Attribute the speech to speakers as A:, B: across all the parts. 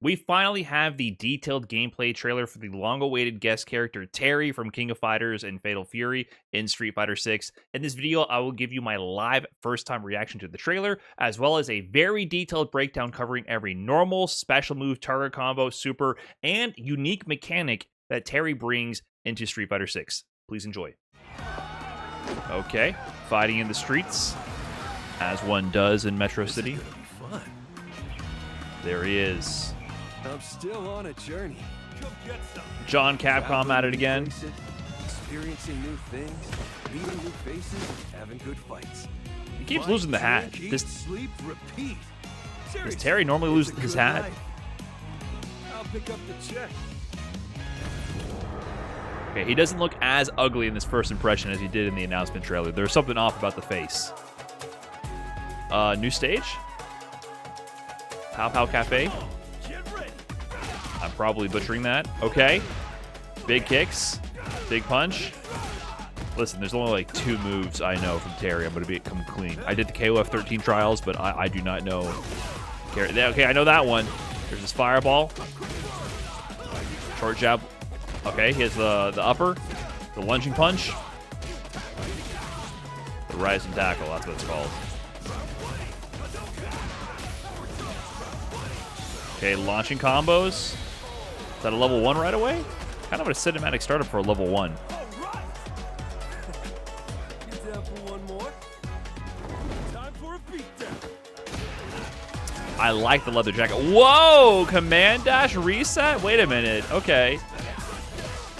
A: We finally have the detailed gameplay trailer for the long-awaited guest character Terry from King of Fighters and Fatal Fury in Street Fighter 6. In this video, I will give you my live first-time reaction to the trailer, as well as a very detailed breakdown covering every normal, special move, target combo, super, and unique mechanic that Terry brings into Street Fighter 6. Please enjoy. Okay, fighting in the streets, as one does in Metro City. There he is.
B: I'm still on a journey.
A: John Capcom at it again.
B: Experiencing new things, meeting new faces, having good fights.
A: He keeps losing the hat.
B: Eat, sleep, repeat.
A: Does Terry normally lose his hat?
B: I'll pick up the check.
A: Okay, he doesn't look as ugly in this first impression as he did in the announcement trailer. There's something off about the face. New stage? Pow Pow Cafe? I'm probably butchering that. Okay. Big kicks. Big punch. Listen, there's only like 2 moves I know from Terry. I'm going to come clean. I did the KOF 13 trials, but I do not know. Okay, I know that one. There's this fireball. Short jab. Okay, he has the upper. The lunging punch. The rising tackle, that's what it's called. Okay, launching combos. Is that a level 1 right away? Kind of a cinematic startup for a level 1.
B: You down for one more? Time for a beatdown.
A: I like the leather jacket. Whoa! Command dash reset? Wait a minute. Okay.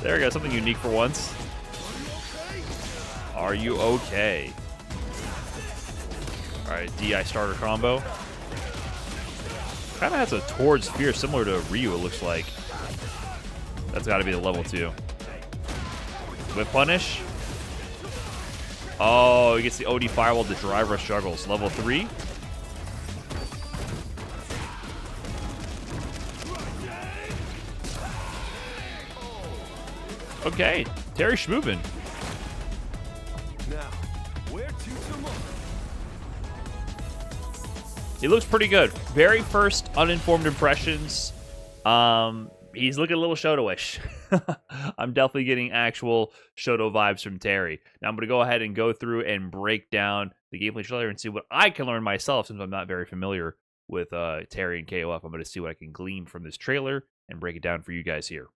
A: There we go. Something unique for once. Are you okay? Alright, DI starter combo. Kind of has a Tord Sphere similar to Ryu, it looks like. That's got to be the level 2. Whip punish. Oh, he gets the OD Firewall to drive rush juggles. Level 3. Okay, Terry Schmoovin.
B: Now, where to tomorrow?
A: He looks pretty good. Very first uninformed impressions. He's looking a little Shoto-ish. I'm definitely getting actual Shoto vibes from Terry. Now I'm going to go ahead and go through and break down the gameplay trailer and see what I can learn myself, since I'm not very familiar with Terry and KOF. I'm going to see what I can glean from this trailer and break it down for you guys here.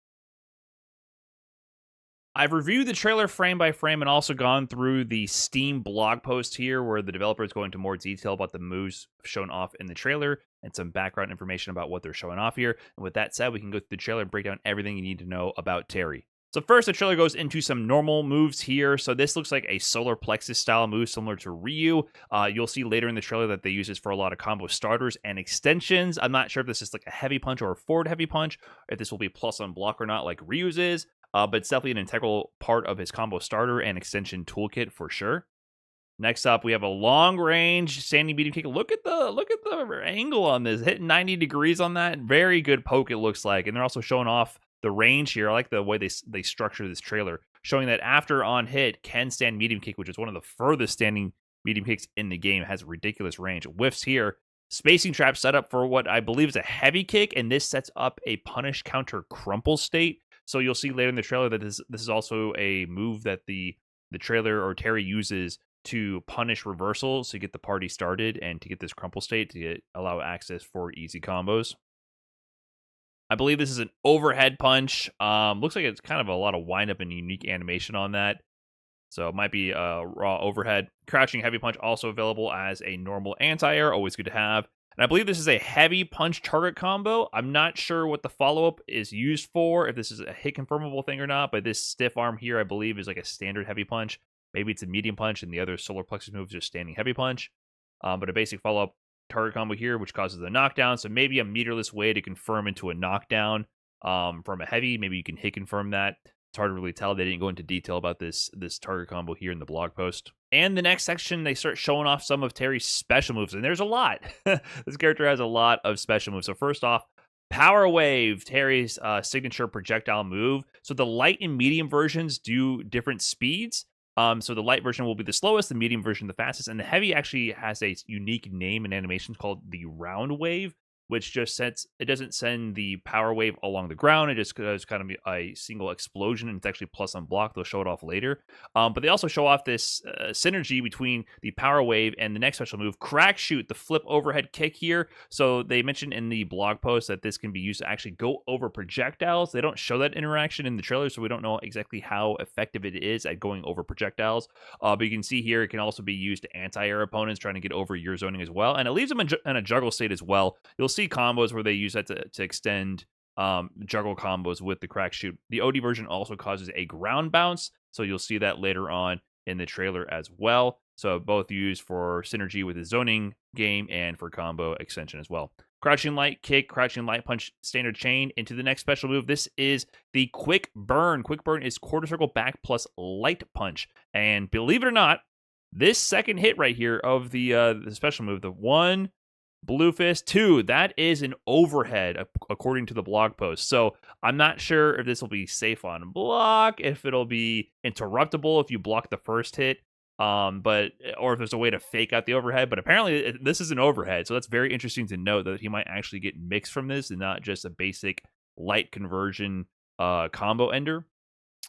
A: I've reviewed the trailer frame by frame and also gone through the Steam blog post here where the developers go into more detail about the moves shown off in the trailer and some background information about what they're showing off here. And with that said, we can go through the trailer and break down everything you need to know about Terry. So first, the trailer goes into some normal moves here. So this looks like a solar plexus style move similar to Ryu. You'll see later in the trailer that they use this for a lot of combo starters and extensions. I'm not sure if this is like a heavy punch or a forward heavy punch, if this will be plus on block or not like Ryu's is. But it's definitely an integral part of his combo starter and extension toolkit for sure. Next up, we have a long-range standing medium kick. Look at the angle on this, hitting 90 degrees on that. Very good poke, it looks like. And they're also showing off the range here. I like the way they structure this trailer, showing that after on hit, can stand medium kick, which is one of the furthest standing medium kicks in the game. It has ridiculous range. Whiffs here. Spacing trap set up for what I believe is a heavy kick, and this sets up a punish counter crumple state. So you'll see later in the trailer that this is also a move that the trailer or Terry uses to punish reversals to get the party started and to get this crumple state to allow access for easy combos. I believe this is an overhead punch. Looks like it's kind of a lot of wind up and unique animation on that. So it might be a raw overhead. Crouching heavy punch also available as a normal anti-air. Always good to have. And I believe this is a heavy punch target combo. I'm not sure what the follow-up is used for, if this is a hit confirmable thing or not, but this stiff arm here, I believe, is like a standard heavy punch. Maybe it's a medium punch, and the other solar plexus move is just standing heavy punch. But a basic follow-up target combo here, which causes a knockdown. So maybe a meterless way to confirm into a knockdown from a heavy. Maybe you can hit confirm that. It's hard to really tell. They didn't go into detail about this target combo here in the blog post. And the next section, they start showing off some of Terry's special moves, and there's a lot. This character has a lot of special moves. So first off, Power Wave, Terry's signature projectile move. So the light and medium versions do different speeds. So the light version will be the slowest, the medium version the fastest, and the heavy actually has a unique name and animation called the Round Wave. which just sets it doesn't send the power wave along the ground. It just does kind of a single explosion, and it's actually plus on block. They'll show it off later. But they also show off this synergy between the power wave and the next special move, Crack Shoot, the flip overhead kick here. So they mentioned in the blog post that this can be used to actually go over projectiles. They don't show that interaction in the trailer, so we don't know exactly how effective it is at going over projectiles. But you can see here it can also be used to anti-air opponents trying to get over your zoning as well. And it leaves them in a juggle state as well. You'll see combos where they use that to extend juggle combos with the Crack Shoot. The OD version also causes a ground bounce, so you'll see that later on in the trailer as well. So both used for synergy with the zoning game and for combo extension as well. Crouching light kick, crouching light punch, standard chain into the next special move. This is the Quick Burn. Quick Burn is quarter circle back plus light punch. And believe it or not, this second hit right here of the special move, the one Blue Fist 2, that is an overhead according to the blog post. So I'm not sure if this will be safe on block, if it'll be interruptible if you block the first hit, or if there's a way to fake out the overhead. But apparently this is an overhead, so that's very interesting to note that he might actually get mixed from this and not just a basic light conversion combo ender.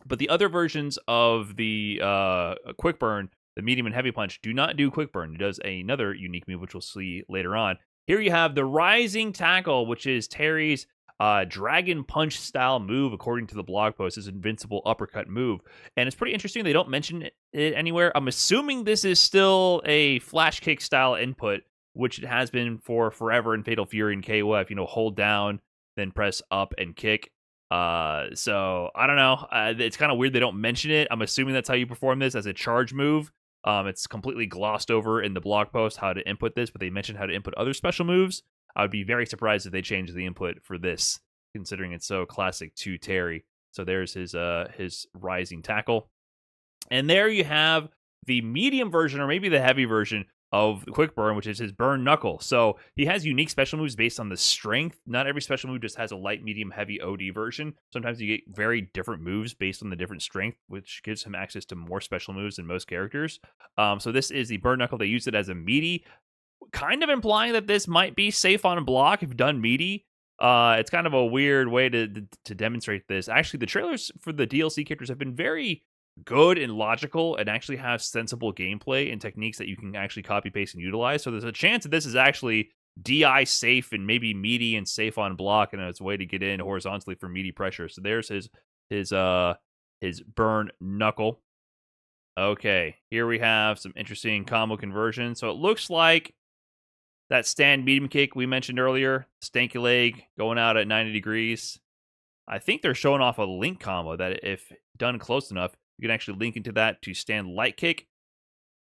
A: But the other versions of the Quick Burn, the medium and heavy punch, do not do Quick Burn. It does another unique move, which we'll see later on. Here you have the Rising Tackle, which is Terry's Dragon Punch style move, according to the blog post. His invincible uppercut move. And it's pretty interesting. They don't mention it anywhere. I'm assuming this is still a flash kick style input, which it has been for forever in Fatal Fury and KOF. Hold down, then press up and kick. So I don't know. It's kind of weird they don't mention it. I'm assuming that's how you perform this as a charge move. It's completely glossed over in the blog post how to input this, but they mentioned how to input other special moves. I would be very surprised if they change the input for this, considering it's so classic to Terry. So there's his Rising Tackle. And there you have the medium version, or maybe the heavy version, of the Quick Burn, which is his Burn Knuckle. So he has unique special moves based on the strength. Not every special move just has a light, medium, heavy OD version. Sometimes you get very different moves based on the different strength, which gives him access to more special moves than most characters. So this is the Burn Knuckle. They use it as a meaty, kind of implying that this might be safe on block if done meaty. It's kind of a weird way to demonstrate this. Actually, the trailers for the DLC characters have been very good and logical and actually have sensible gameplay and techniques that you can actually copy paste and utilize. So there's a chance that this is actually DI safe and maybe meaty and safe on block, and it's a way to get in horizontally for meaty pressure. So there's his Burn Knuckle. Okay, here we have some interesting combo conversion. So it looks like that stand medium kick we mentioned earlier, stanky leg going out at 90 degrees. I think they're showing off a link combo that if done close enough, you can actually link into that to stand light kick.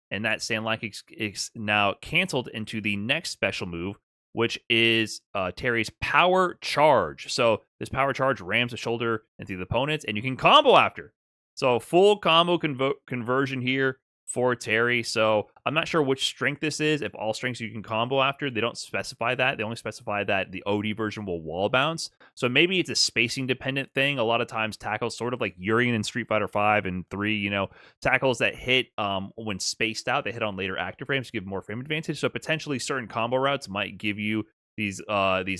A: And that stand light kick is now canceled into the next special move, which is Terry's Power Charge. So this Power Charge rams the shoulder into the opponents, and you can combo after. So full combo conversion here for Terry. So I'm not sure which strength this is. If all strengths you can combo after, they don't specify that. They only specify that the OD version will wall bounce. So maybe it's a spacing dependent thing. A lot of times tackles, sort of like Urien in Street Fighter 5 and 3, tackles that hit when spaced out, they hit on later active frames to give more frame advantage. So potentially certain combo routes might give you these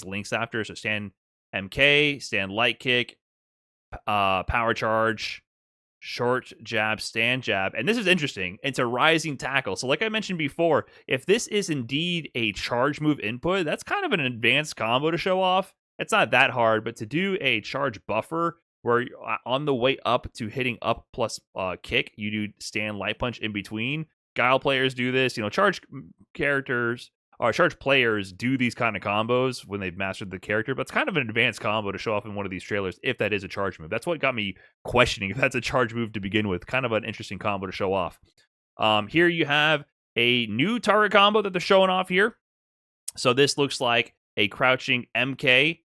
A: links after. So stand MK, stand light kick, power charge, short jab, stand jab. And this is interesting. It's a rising tackle. So like I mentioned before, if this is indeed a charge move input, that's kind of an advanced combo to show off. It's not that hard, but to do a charge buffer where on the way up to hitting up plus kick, you do stand light punch in between. Guile players do this. Charge characters or charge players do these kind of combos when they've mastered the character, but it's kind of an advanced combo to show off in one of these trailers if that is a charge move. That's what got me questioning if that's a charge move to begin with. Kind of an interesting combo to show off. Here you have a new target combo that they're showing off here. So this looks like a crouching MK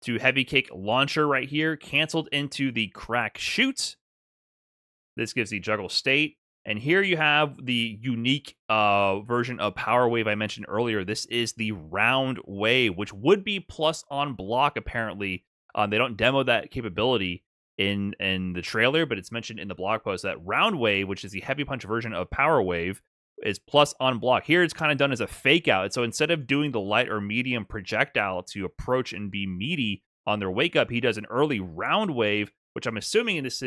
A: to heavy kick launcher right here, canceled into the Crack Shoot. This gives the juggle state. And here you have the unique version of Power Wave I mentioned earlier. This is the Round Wave, which would be plus on block, apparently. They don't demo that capability in the trailer, but it's mentioned in the blog post that Round Wave, which is the heavy punch version of Power Wave, is plus on block. Here it's kind of done as a fake out. So instead of doing the light or medium projectile to approach and be meaty on their wake up, he does an early round wave, which I'm assuming in this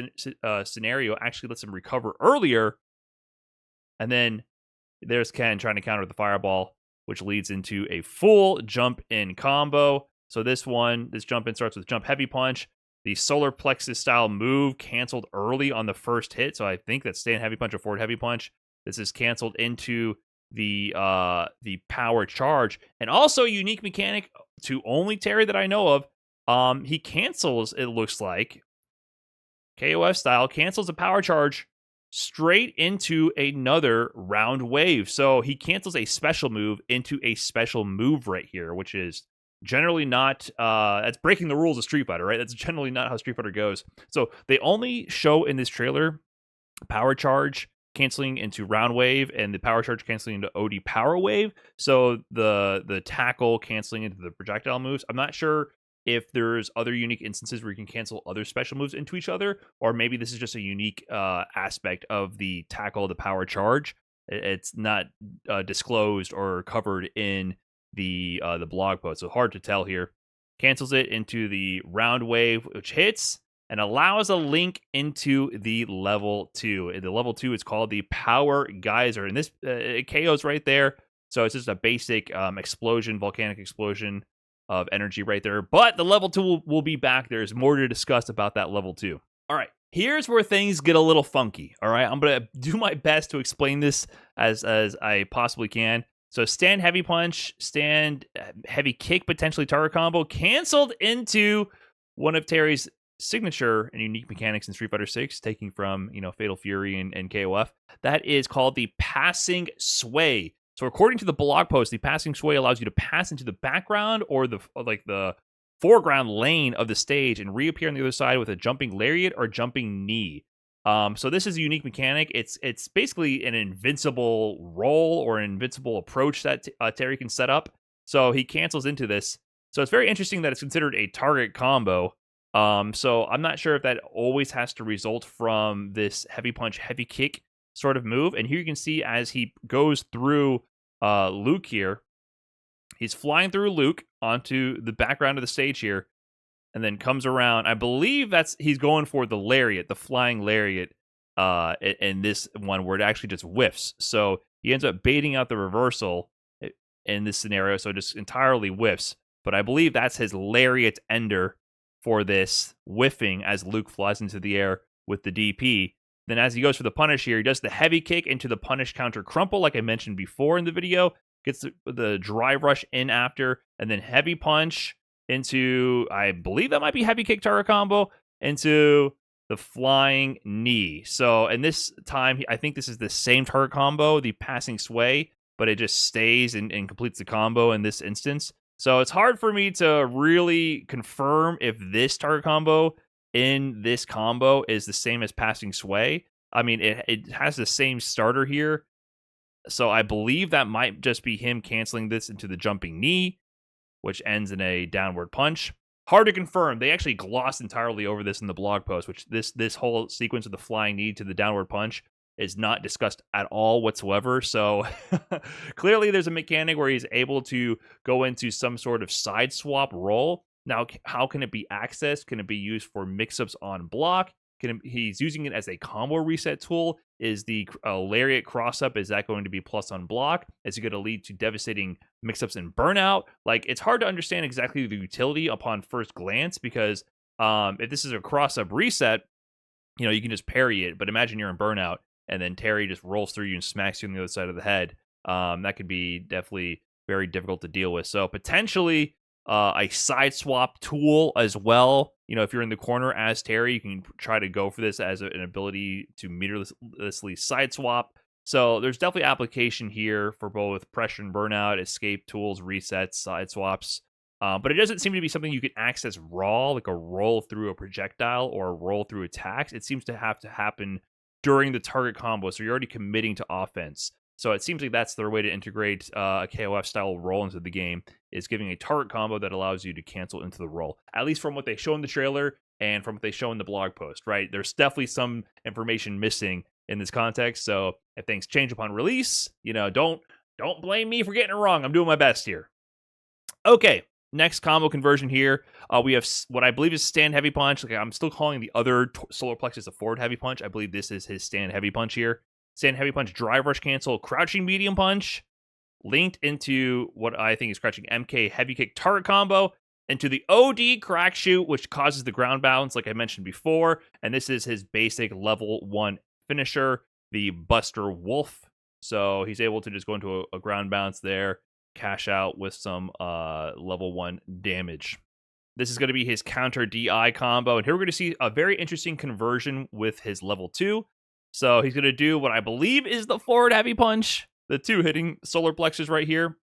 A: scenario actually lets him recover earlier. And then there's Ken trying to counter with the fireball, which leads into a full jump in combo. So this jump in starts with jump heavy punch. The solar plexus style move canceled early on the first hit. So I think that's stand heavy punch or forward heavy punch. This is canceled into the power charge. And also a unique mechanic to only Terry that I know of. He cancels, it looks like, KOF style, cancels a power charge straight into another round wave. So he cancels a special move into a special move right here, which is generally not, that's breaking the rules of Street Fighter, right? That's generally not how Street Fighter goes. So they only show in this trailer power charge canceling into round wave and the power charge canceling into OD power wave. So the tackle canceling into the projectile moves. I'm not sure if there's other unique instances where you can cancel other special moves into each other, or maybe this is just a unique aspect of the tackle, the power charge. It's not disclosed or covered in the blog post, so hard to tell here. Cancels it into the round wave, which hits and allows a link into the level 2. The level 2 is called the Power Geyser, and this it KOs right there. So it's just a basic explosion, volcanic explosion of energy right there. But the level 2 will be back. There's more to discuss about that level 2. All right, here's where things get a little funky. All right, I'm going to do my best to explain this as I possibly can. So stand heavy punch, stand heavy kick, potentially target combo, canceled into one of Terry's signature and unique mechanics in Street Fighter 6, taking from, Fatal Fury and KOF. That is called the passing sway. So according to the blog post, the passing sway allows you to pass into the background or the foreground lane of the stage and reappear on the other side with a jumping lariat or jumping knee. So this is a unique mechanic. It's basically an invincible roll or an invincible approach that Terry can set up. So he cancels into this. So it's very interesting that it's considered a target combo. So I'm not sure if that always has to result from this heavy punch, heavy kick sort of move. And here you can see as he goes through Luke here, he's flying through Luke onto the background of the stage here, and then comes around. I believe he's going for the lariat, the flying lariat, in this one where it actually just whiffs. So he ends up baiting out the reversal in this scenario, so it just entirely whiffs. But I believe that's his lariat ender for this whiffing as Luke flies into the air with the DP. Then as he goes for the punish here, he does the heavy kick into the punish counter crumple, like I mentioned before in the video. Gets the drive rush in after, and then heavy punch into, I believe that might be heavy kick target combo, into the flying knee. So, and this time, I think this is the same target combo, the passing sway, but it just stays and completes the combo in this instance. So it's hard for me to really confirm if this target combo in this combo is the same as passing sway. I mean, it has the same starter here. So I believe that might just be him canceling this into the jumping knee, which ends in a downward punch. Hard to confirm. They actually glossed entirely over this in the blog post, which this whole sequence of the flying knee to the downward punch is not discussed at all whatsoever. So clearly there's a mechanic where he's able to go into some sort of side swap roll. Now, how can it be accessed? Can it be used for mix-ups on block? He's using it as a combo reset tool. Is the lariat cross-up, is that going to be plus on block? Is it going to lead to devastating mix-ups and burnout? Like, it's hard to understand exactly the utility upon first glance, because if this is a cross-up reset, you can just parry it. But imagine you're in burnout, and then Terry just rolls through you and smacks you on the other side of the head. That could be definitely very difficult to deal with. So potentially a side swap tool as well. If you're in the corner as Terry, you can try to go for this as an ability to meterlessly side swap. So there's definitely application here for both pressure and burnout, escape tools, resets, side swaps. But it doesn't seem to be something you can access raw, like a roll through a projectile or a roll through attacks. It seems to have to happen during the target combo, so you're already committing to offense. So it seems like that's their way to integrate a KOF-style roll into the game, is giving a target combo that allows you to cancel into the roll. At least from what they show in the trailer and from what they show in the blog post, right? There's definitely some information missing in this context, so If things change upon release, don't blame me for getting it wrong. I'm doing my best here. Okay, next combo conversion here. We have what I believe is stand heavy punch. Like, I'm still calling the other solar plexus a forward heavy punch. I believe this is his stand heavy punch here. Stand heavy punch, drive rush cancel, crouching medium punch, linked into what I think is crouching MK heavy kick target combo, into the OD crack shoot, which causes the ground bounce, like I mentioned before. And this is his basic level 1 finisher, the Buster Wolf. So he's able to just go into a ground bounce there, cash out with some level 1 damage. This is going to be his counter DI combo. And here we're going to see a very interesting conversion with his level 2. So he's going to do what I believe is the forward heavy punch. The 2 hitting solar plexus right here.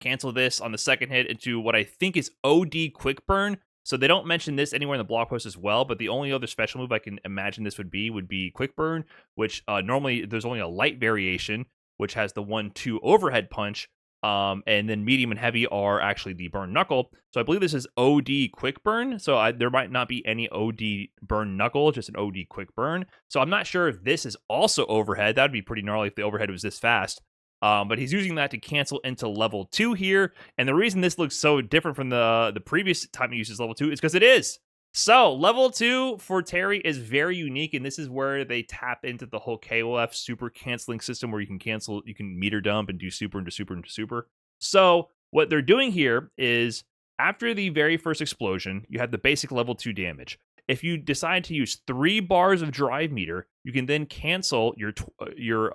A: Cancel this on the second hit into what I think is OD quick burn. So they don't mention this anywhere in the blog post as well, but the only other special move I can imagine this would be quick burn, which normally there's only a light variation, which has the 1-2 overhead punch. And then medium and heavy are actually the burn knuckle. So I believe this is OD quick burn. So there might not be any OD burn knuckle, just an OD quick burn. So I'm not sure if this is also overhead. That would be pretty gnarly if the overhead was this fast. But he's using that to cancel into level 2 here. And the reason this looks so different from the previous time he uses level 2 is because it is. So level 2 for Terry is very unique, and this is where they tap into the whole KOF super canceling system where you can meter dump and do super into super into super. So what they're doing here is after the very first explosion, you have the basic level 2 damage. If you decide to use 3 bars of drive meter, you can then cancel your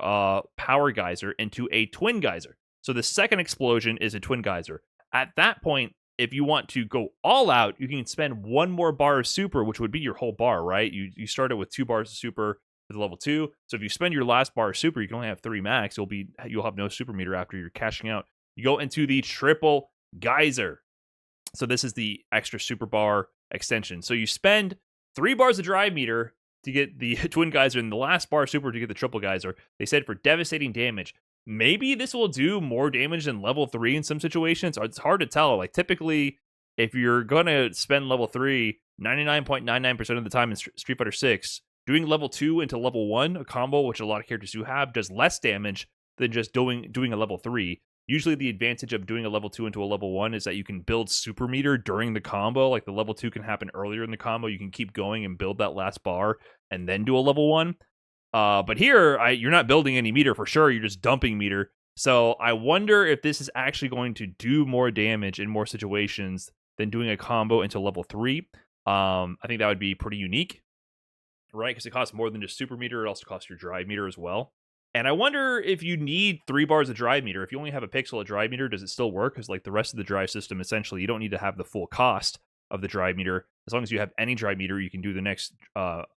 A: power geyser into a twin geyser. So the second explosion is a twin geyser. At that point, if you want to go all out, you can spend 1 more bar of super, which would be your whole bar, right? You start it with 2 bars of super for the level 2. So if you spend your last bar of super, you can only have 3 max. You'll have no super meter after you're cashing out. You go into the triple geyser. So this is the extra super bar extension. So you spend 3 bars of drive meter to get the twin geyser and the last bar of super to get the triple geyser. They said for devastating damage. Maybe this will do more damage than level 3 in some situations. It's hard to tell. Like, typically, if you're going to spend level 3 99.99% of the time in Street Fighter 6, doing level 2 into level 1, a combo which a lot of characters do have, does less damage than just doing a level 3. Usually the advantage of doing a level 2 into a level 1 is that you can build super meter during the combo. Like, the level 2 can happen earlier in the combo. You can keep going and build that last bar and then do a level 1. But here, you're not building any meter for sure. You're just dumping meter. So I wonder if this is actually going to do more damage in more situations than doing a combo into level 3. I think that would be pretty unique, right? Because it costs more than just super meter. It also costs your drive meter as well. And I wonder if you need 3 bars of drive meter. If you only have a pixel of drive meter, does it still work? Because like the rest of the drive system, essentially, you don't need to have the full cost of the drive meter. As long as you have any drive meter, you can do the next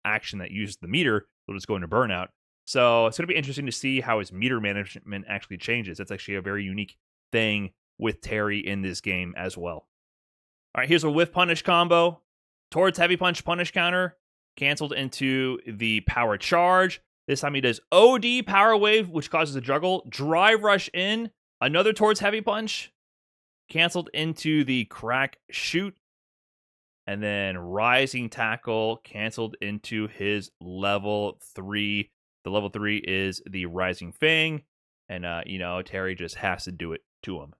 A: action that uses the meter. It'll just go into burnout. So it's going to be interesting to see how his meter management actually changes. That's actually a very unique thing with Terry in this game as well. All right, here's a whiff punish combo. Towards heavy punch punish counter. Canceled into the power charge. This time he does OD power wave, which causes a juggle. Drive rush in. Another towards heavy punch. Canceled into the crack shoot. And then rising tackle canceled into his level 3. The level 3 is the rising fang. And, Terry just has to do it to him.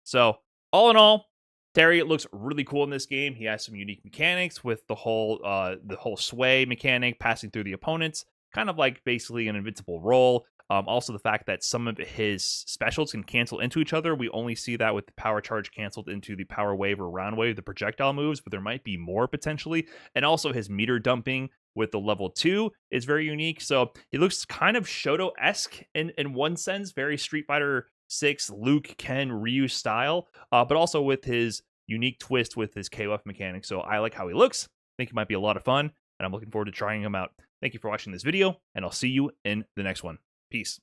A: So, all in all, Terry looks really cool in this game. He has some unique mechanics with the whole sway mechanic passing through the opponents. Kind of like basically an invincible roll. Also, the fact that some of his specials can cancel into each other. We only see that with the power charge canceled into the power wave or round wave, the projectile moves, but there might be more potentially. And also his meter dumping with the level 2 is very unique. So he looks kind of Shoto-esque in one sense, very Street Fighter 6, Luke, Ken, Ryu style, but also with his unique twist with his KOF mechanics. So I like how he looks. I think he might be a lot of fun, and I'm looking forward to trying him out. Thank you for watching this video, and I'll see you in the next one. Peace.